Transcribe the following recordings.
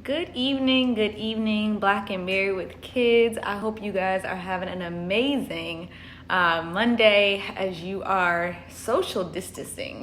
Good evening, Black and Married with Kids. I hope you guys are having an amazing Monday as you are social distancing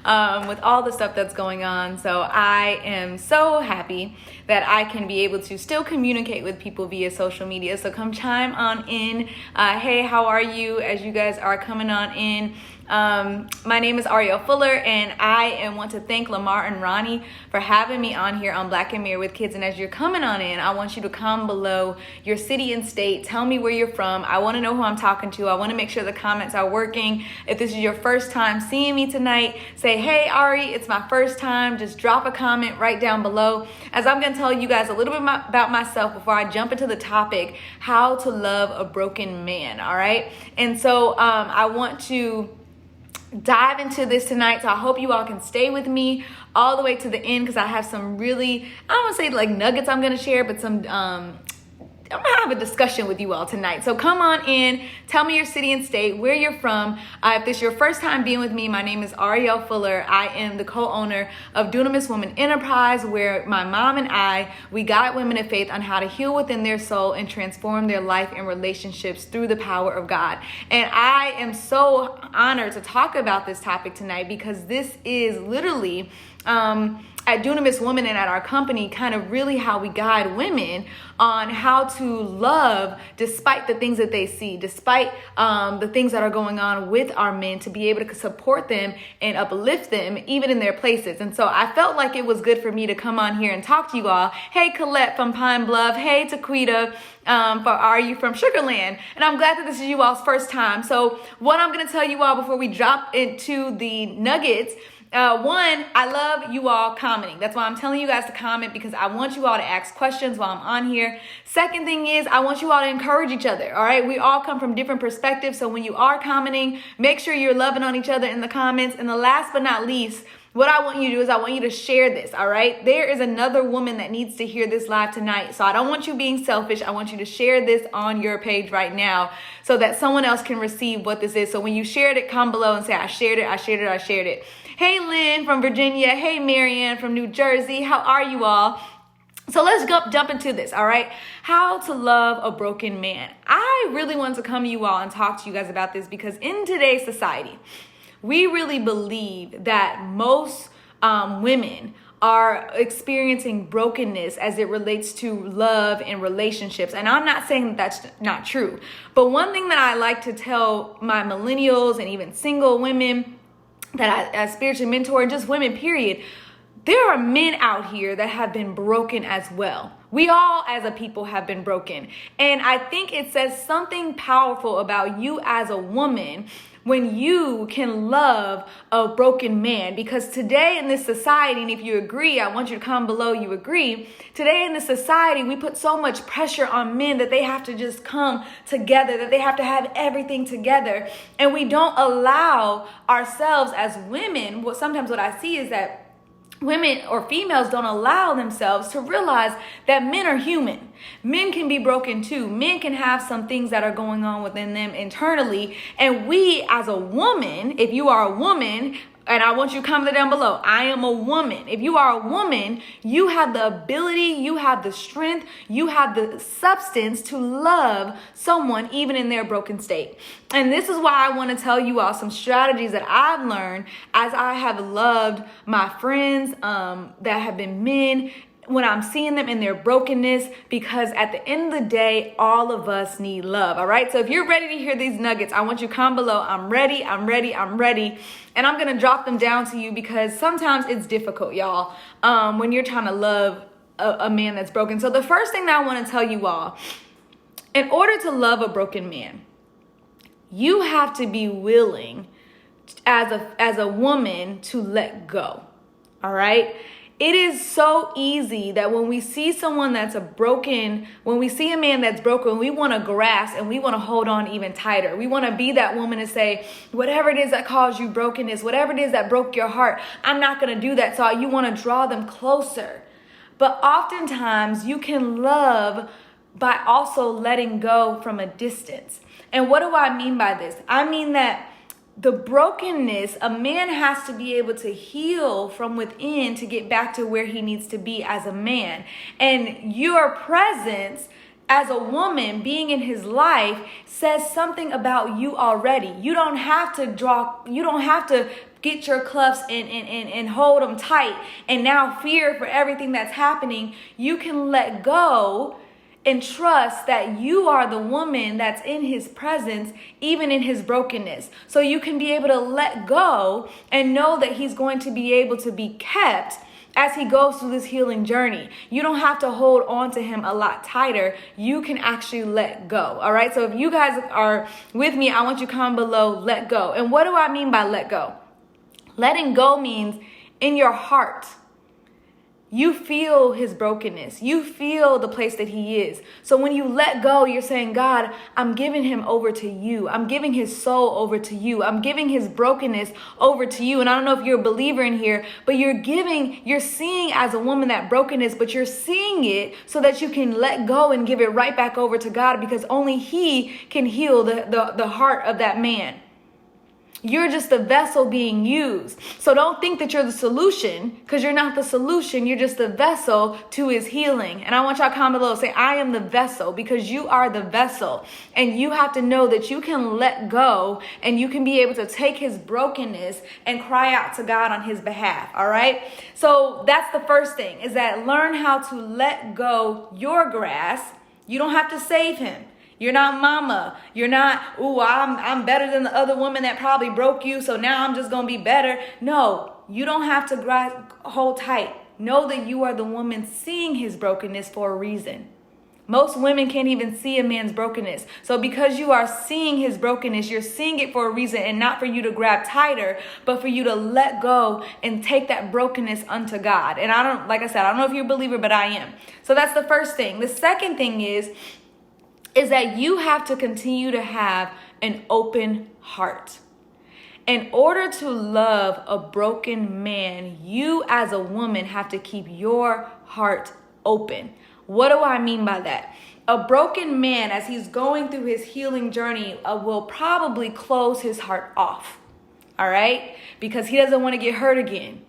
with all the stuff that's going on. So I am so happy that I can be able to still communicate with people via social media. So come chime on in. Hey, how are you? As you guys are coming on in. My name is Ariel Fuller, and I want to thank Lamar and Ronnie for having me on here on Black and Married with Kids. And as you're coming on in, I want you to comment below your city and state. Tell me where you're from. I want to know who I'm talking to. I want to make sure the comments are working. If this is your first time seeing me tonight, say, hey, Ari, it's my first time. Just drop a comment right down below, as I'm going to tell you guys a little bit about myself before I jump into the topic, how to love a broken man, all right? And so I want to dive into this tonight, so I hope you all can stay with me all the way to the end, because I have some really, I don't want to say like nuggets I'm going to share, but some I'm gonna have a discussion with you all tonight. So come on in, tell me your city and state, where you're from. If this is your first time being with me, my name is Ariel Fuller. I am the co-owner of Dunamis Woman Enterprise, where my mom and we guide women of faith on how to heal within their soul and transform their life and relationships through the power of God. And I am so honored to talk about this topic tonight, because this is literally at Dunamis Woman and at our company, kind of really how we guide women on how to love despite the things that they see, despite the things that are going on with our men, to be able to support them and uplift them even in their places. And so I felt like it was good for me to come on here and talk to you all. Hey, Colette from Pine Bluff. Hey, Taquita. Are you from Sugarland? And I'm glad that this is you all's first time. So what I'm going to tell you all before we drop into the nuggets, one, I love you all commenting. That's why I'm telling you guys to comment, because I want you all to ask questions while I'm on here. Second thing is, I want you all to encourage each other. All right. We all come from different perspectives. So when you are commenting, make sure you're loving on each other in the comments. And the last but not least, what I want you to do is I want you to share this, all right? There is another woman that needs to hear this live tonight. So I don't want you being selfish. I want you to share this on your page right now so that someone else can receive what this is. So when you shared it, comment below and say, I shared it. Hey, Lynn from Virginia. Hey, Marianne from New Jersey. How are you all? So let's jump into this, all right? How to love a broken man. I really want to come to you all and talk to you guys about this, because in today's society, we really believe that most women are experiencing brokenness as it relates to love and relationships. And I'm not saying that's not true. But one thing that I like to tell my millennials and even single women that I spiritually mentor, and just women, period, there are men out here that have been broken as well. We all as a people have been broken. And I think it says something powerful about you as a woman when you can love a broken man. Because today in this society, and if you agree, I want you to comment below you agree, today in this society, we put so much pressure on men that they have to just come together, that they have to have everything together. And we don't allow ourselves as women, sometimes what I see is that women or females don't allow themselves to realize that men are human. Men can be broken too. Men can have some things that are going on within them internally. And we as a woman, if you are a woman, and I want you to comment down below, I am a woman. If you are a woman, you have the ability, you have the strength, you have the substance to love someone even in their broken state. And this is why I want to tell you all some strategies that I've learned as I have loved my friends that have been men, when I'm seeing them in their brokenness, because at the end of the day, all of us need love. All right. So if you're ready to hear these nuggets, I want you to comment below. I'm ready. And I'm going to drop them down to you, because sometimes it's difficult, y'all, when you're trying to love a man that's broken. So the first thing that I want to tell you all, in order to love a broken man, you have to be willing as a woman to let go. All right. It is so easy that when we see someone when we see a man that's broken, we want to grasp and we want to hold on even tighter. We want to be that woman and say, whatever it is that caused you brokenness, whatever it is that broke your heart, I'm not going to do that. So you want to draw them closer. But oftentimes you can love by also letting go from a distance. And what do I mean by this? I mean that the brokenness, a man has to be able to heal from within to get back to where he needs to be as a man. And your presence as a woman being in his life says something about you already. You don't have to get your cuffs and hold them tight and now fear for everything that's happening. You can let go and trust that you are the woman that's in his presence, even in his brokenness. So you can be able to let go and know that he's going to be able to be kept as he goes through this healing journey. You don't have to hold on to him a lot tighter. You can actually let go. All right. So if you guys are with me, I want you to comment below, let go. And what do I mean by let go? Letting go means in your heart, you feel his brokenness. You feel the place that he is. So when you let go, you're saying, God, I'm giving him over to you. I'm giving his soul over to you. I'm giving his brokenness over to you. And I don't know if you're a believer in here, but you're seeing as a woman that brokenness, but you're seeing it so that you can let go and give it right back over to God, because only he can heal the heart of that man. You're just the vessel being used. So don't think that you're the solution, because you're not the solution. You're just the vessel to his healing. And I want y'all to comment below, say, I am the vessel, because you are the vessel. And you have to know that you can let go and you can be able to take his brokenness and cry out to God on his behalf. All right. So that's the first thing, is that learn how to let go your grass. You don't have to save him. You're not mama. You're not, I'm better than the other woman that probably broke you, so now I'm just going to be better. No, you don't have to hold tight. Know that you are the woman seeing his brokenness for a reason. Most women can't even see a man's brokenness. So because you are seeing his brokenness, you're seeing it for a reason, and not for you to grab tighter, but for you to let go and take that brokenness unto God. And like I said, I don't know if you're a believer, but I am. So that's the first thing. The second thing is that you have to continue to have an open heart. In order to love a broken man, you as a woman have to keep your heart open. What do I mean by that? A broken man, as he's going through his healing journey, will probably close his heart off. All right? Because he doesn't want to get hurt again.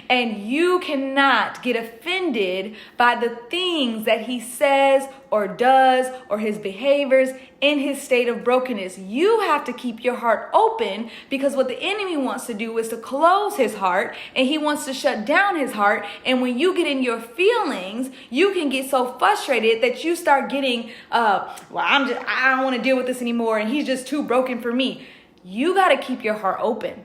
And you cannot get offended by the things that he says or does or his behaviors in his state of brokenness. You have to keep your heart open, because what the enemy wants to do is to close his heart, and he wants to shut down his heart. And when you get in your feelings, you can get so frustrated that you start getting, I don't want to deal with this anymore, and he's just too broken for me. You got to keep your heart open.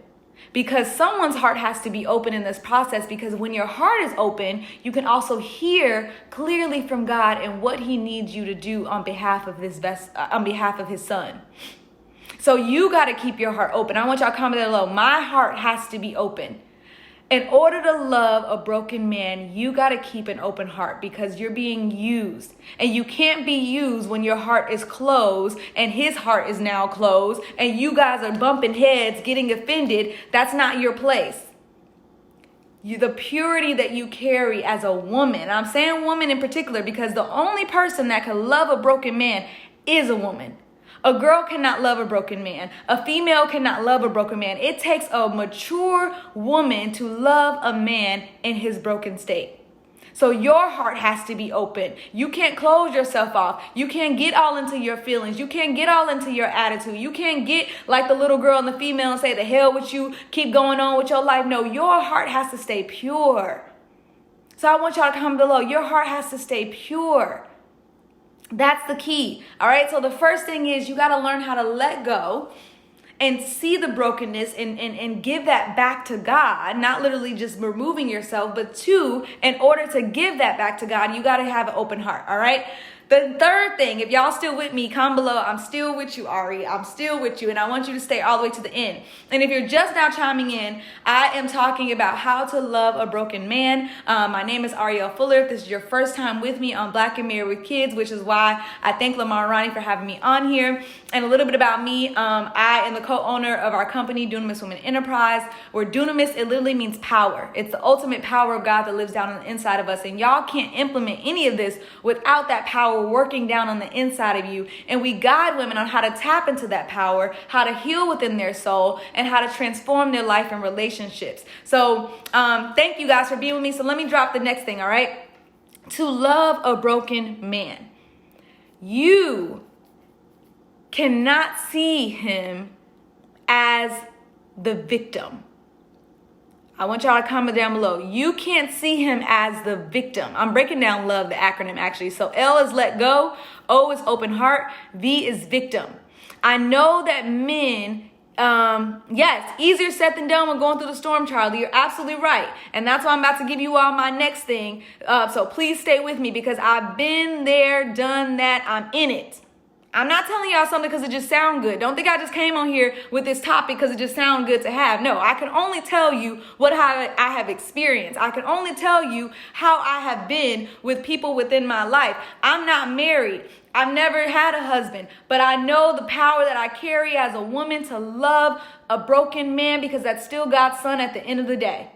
Because someone's heart has to be open in this process, because when your heart is open, you can also hear clearly from God and what he needs you to do on behalf of his son. So you got to keep your heart open. I want y'all to comment below. My heart has to be open. In order to love a broken man, you got to keep an open heart, because you're being used. And you can't be used when your heart is closed and his heart is now closed and you guys are bumping heads, getting offended. That's not your place. The purity that you carry as a woman, I'm saying woman in particular, because the only person that can love a broken man is a woman. A girl cannot love a broken man. A female cannot love a broken man. It takes a mature woman to love a man in his broken state. So your heart has to be open. You can't close yourself off. You can't get all into your feelings. You can't get all into your attitude. You can't get like the little girl and the female and say, the hell with you, keep going on with your life. No, your heart has to stay pure. So I want y'all to comment below. Your heart has to stay pure. That's the key. All right. So the first thing is you got to learn how to let go and see the brokenness and give that back to God, not literally just removing yourself, but two, in order to give that back to God, you got to have an open heart. All right. The third thing, if y'all still with me, comment below. I'm still with you, Ari. I'm still with you, and I want you to stay all the way to the end. And if you're just now chiming in, I am talking about how to love a broken man. My name is Arielle Fuller. If this is your first time with me on Black and Married with Kids, which is why I thank Lamar Ronnie for having me on here. And a little bit about me, I am the co-owner of our company, Dunamis Women Enterprise, where Dunamis, it literally means power. It's the ultimate power of God that lives down on the inside of us. And y'all can't implement any of this without that power power working down on the inside of you. And we guide women on how to tap into that power, how to heal within their soul, and how to transform their life and relationships. So thank you guys for being with me. So let me drop the next thing, all right? To love a broken man, you cannot see him as the victim. I want y'all to comment down below. You can't see him as the victim. I'm breaking down love, the acronym actually. So L is let go, O is open heart, V is victim. I know that men, yes, easier said than done when going through the storm, Charlie. You're absolutely right. And that's why I'm about to give you all my next thing. So please stay with me because I've been there, done that, I'm in it. I'm not telling y'all something because it just sounds good. Don't think I just came on here with this topic because it just sounds good to have. No, I can only tell you what I have experienced. I can only tell you how I have been with people within my life. I'm not married. I've never had a husband, but I know the power that I carry as a woman to love a broken man because that's still God's son at the end of the day.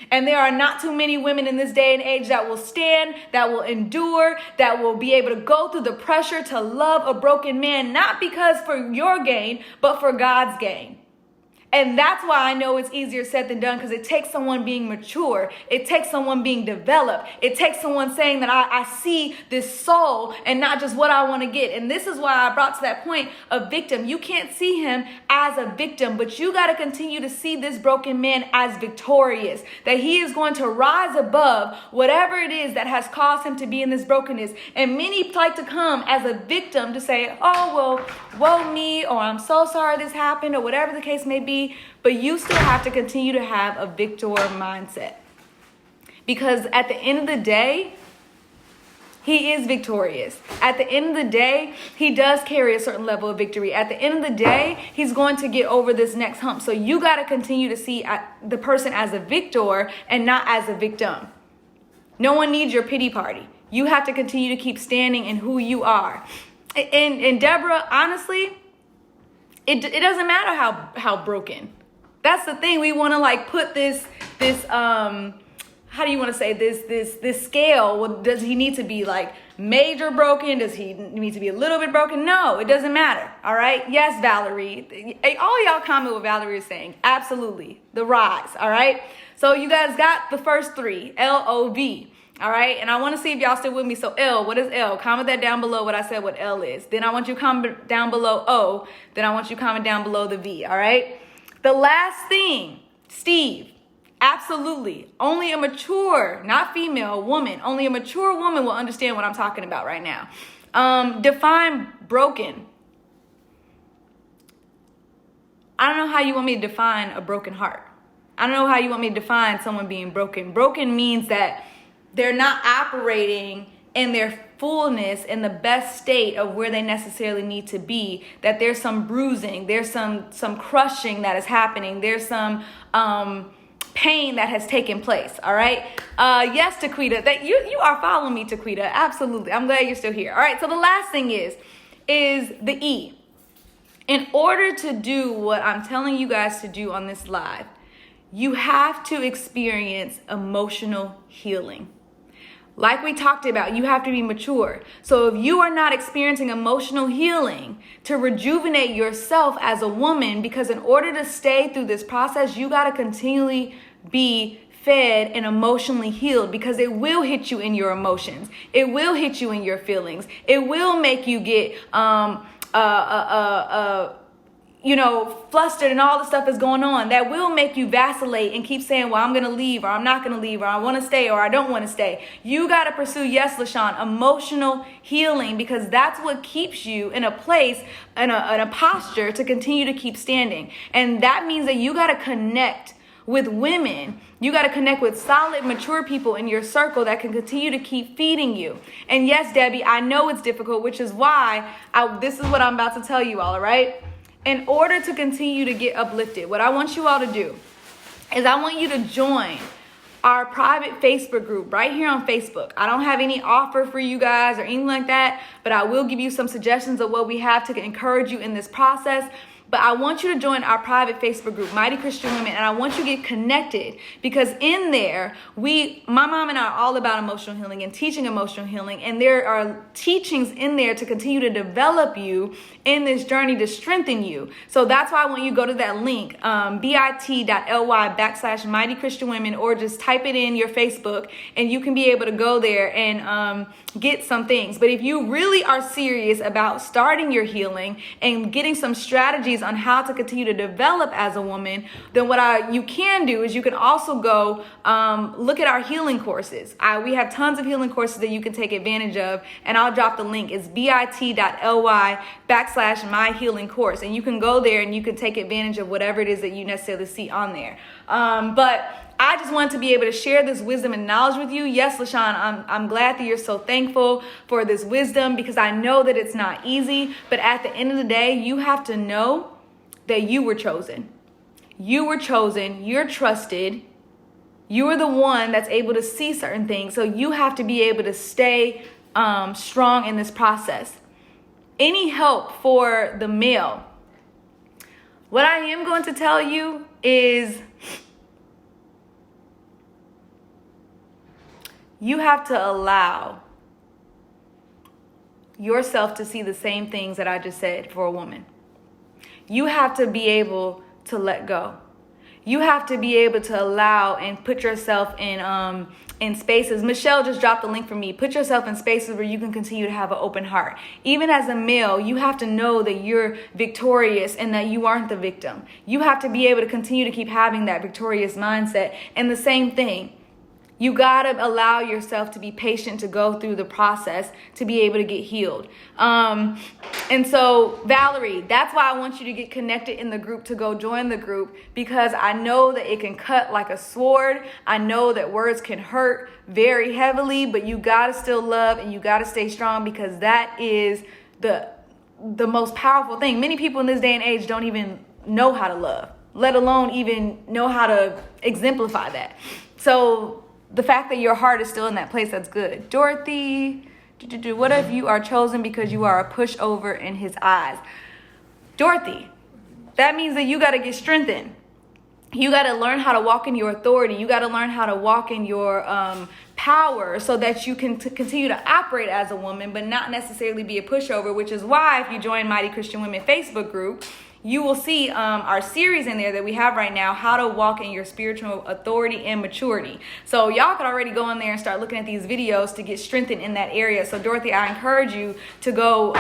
And there are not too many women in this day and age that will stand, that will endure, that will be able to go through the pressure to love a broken man, not because for your gain, but for God's gain. And that's why I know it's easier said than done, because it takes someone being mature. It takes someone being developed. It takes someone saying that I see this soul and not just what I want to get. And this is why I brought to that point a victim. You can't see him as a victim, but you got to continue to see this broken man as victorious, that he is going to rise above whatever it is that has caused him to be in this brokenness. And many like to come as a victim to say, oh, well, woe me, or I'm so sorry this happened, or whatever the case may be. But you still have to continue to have a victor mindset, because at the end of the day, he is victorious. At the end of the day, he does carry a certain level of victory. At the end of the day, he's going to get over this next hump. So you got to continue to see the person as a victor and not as a victim. No one needs your pity party. You have to continue to keep standing in who you are. And Deborah, honestly, it doesn't matter how broken. That's the thing. We want to like put this how do you want to say this scale? Well, does he need to be like major broken? Does he need to be a little bit broken? No, it doesn't matter. All right. Yes, Valerie. All y'all comment what Valerie is saying. Absolutely. The rise. All right. So you guys got the first three, LOV. All right. And I want to see if y'all still with me. So L, what is L? Comment that down below what I said what L is. Then I want you to comment down below O. Then I want you to comment down below the V. All right. The last thing, Steve. Absolutely. Only a mature, not female, woman. Only a mature woman will understand what I'm talking about right now. Define broken. I don't know how you want me to define a broken heart. I don't know how you want me to define someone being broken. Broken means that they're not operating in their fullness, in the best state of where they necessarily need to be, that there's some bruising, there's some crushing that is happening, there's some pain that has taken place. All right. Yes, Taquita, that you are following me, Taquita. Absolutely. I'm glad you're still here. All right. So the last thing is the E. In order to do what I'm telling you guys to do on this live, you have to experience emotional healing. Like we talked about, you have to be mature. So if you are not experiencing emotional healing to rejuvenate yourself as a woman, because in order to stay through this process, you got to continually be fed and emotionally healed, because it will hit you in your emotions. It will hit you in your feelings. It will make you get flustered and all the stuff is going on that will make you vacillate and keep saying, well, I'm going to leave, or I'm not going to leave, or I want to stay, or I don't want to stay. You got to pursue, yes, LaShawn, emotional healing, because that's what keeps you in a place, in a posture to continue to keep standing. And that means that you got to connect with women. You got to connect with solid, mature people in your circle that can continue to keep feeding you. And yes, Debbie, I know it's difficult, which is why this is what I'm about to tell you all right? In order to continue to get uplifted, what I want you all to do is I want you to join our private Facebook group right here on Facebook. I don't have any offer for you guys or anything like that, but I will give you some suggestions of what we have to encourage you in this process. but I want you to join our private Facebook group, Mighty Christian Women, and I want you to get connected, because in there, my mom and I are all about emotional healing and teaching emotional healing, and there are teachings in there to continue to develop you in this journey to strengthen you. So that's why when you go to that link, bit.ly/Mighty Christian Women, or just type it in your Facebook, and you can be able to go there and get some things. But if you really are serious about starting your healing and getting some strategies on how to continue to develop as a woman, then what you can do is you can also go look at our healing courses. We have tons of healing courses that you can take advantage of, and I'll drop the link. It's bit.ly/My Healing Course, and you can go there and you can take advantage of whatever it is that you necessarily see on there. But I just wanted to be able to share this wisdom and knowledge with you. Yes, LaShawn, I'm glad that you're so thankful for this wisdom, because I know that it's not easy. But at the end of the day, you have to know that you were chosen. You were chosen. You're trusted. You are the one that's able to see certain things. So you have to be able to stay strong in this process. Any help for the male? What I am going to tell you is you have to allow yourself to see the same things that I just said for a woman. You have to be able to let go. You have to be able to allow and put yourself in spaces. Michelle just dropped the link for me. Put yourself in spaces where you can continue to have an open heart. Even as a male, you have to know that you're victorious and that you aren't the victim. You have to be able to continue to keep having that victorious mindset. And the same thing, you gotta allow yourself to be patient to go through the process to be able to get healed. And so, Valerie, that's why I want you to get connected in the group, to go join the group, because I know that it can cut like a sword. I know that words can hurt very heavily, but you gotta still love and you gotta stay strong, because that is the most powerful thing. Many people in this day and age don't even know how to love, let alone even know how to exemplify that. So the fact that your heart is still in that place, that's good. Dorothy, what if you are chosen because you are a pushover in his eyes? Dorothy, that means that you got to get strengthened. You got to learn how to walk in your authority. You got to learn how to walk in your power, so that you can continue to operate as a woman, but not necessarily be a pushover, which is why if you join Mighty Christian Women Facebook group, you will see our series in there that we have right now, how to walk in your spiritual authority and maturity. So y'all can already go in there and start looking at these videos to get strengthened in that area. So Dorothy, I encourage you to go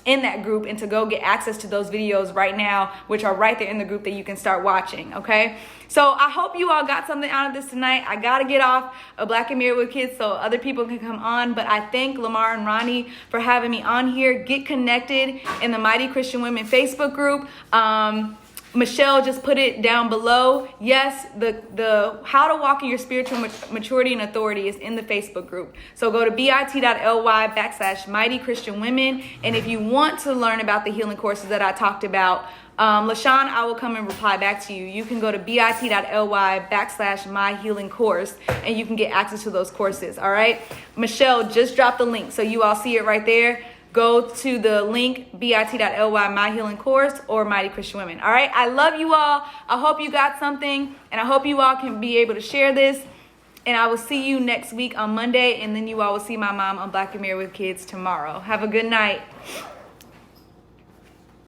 in that group and to go get access to those videos right now, which are right there in the group that you can start watching, okay? So I hope you all got something out of this tonight. I got to get off a Black and Married with Kids so other people can come on. But I thank Lamar and Ronnie for having me on here. Get connected in the Mighty Christian Women Facebook group. Michelle just put it down below. Yes, the how to walk in your spiritual maturity and authority is in the Facebook group. So go to bit.ly/Mighty Christian Women. And if you want to learn about the healing courses that I talked about, LaShawn, I will come and reply back to you. You can go to bit.ly/My Healing Course, and you can get access to those courses. All right. Michelle just dropped the link, so you all see it right there. Go to the link, bit.ly My Healing Course or Mighty Christian Women. All right. I love you all. I hope you got something, and I hope you all can be able to share this. And I will see you next week on Monday, and then you all will see my mom on Black and Married with Kids tomorrow. Have a good night.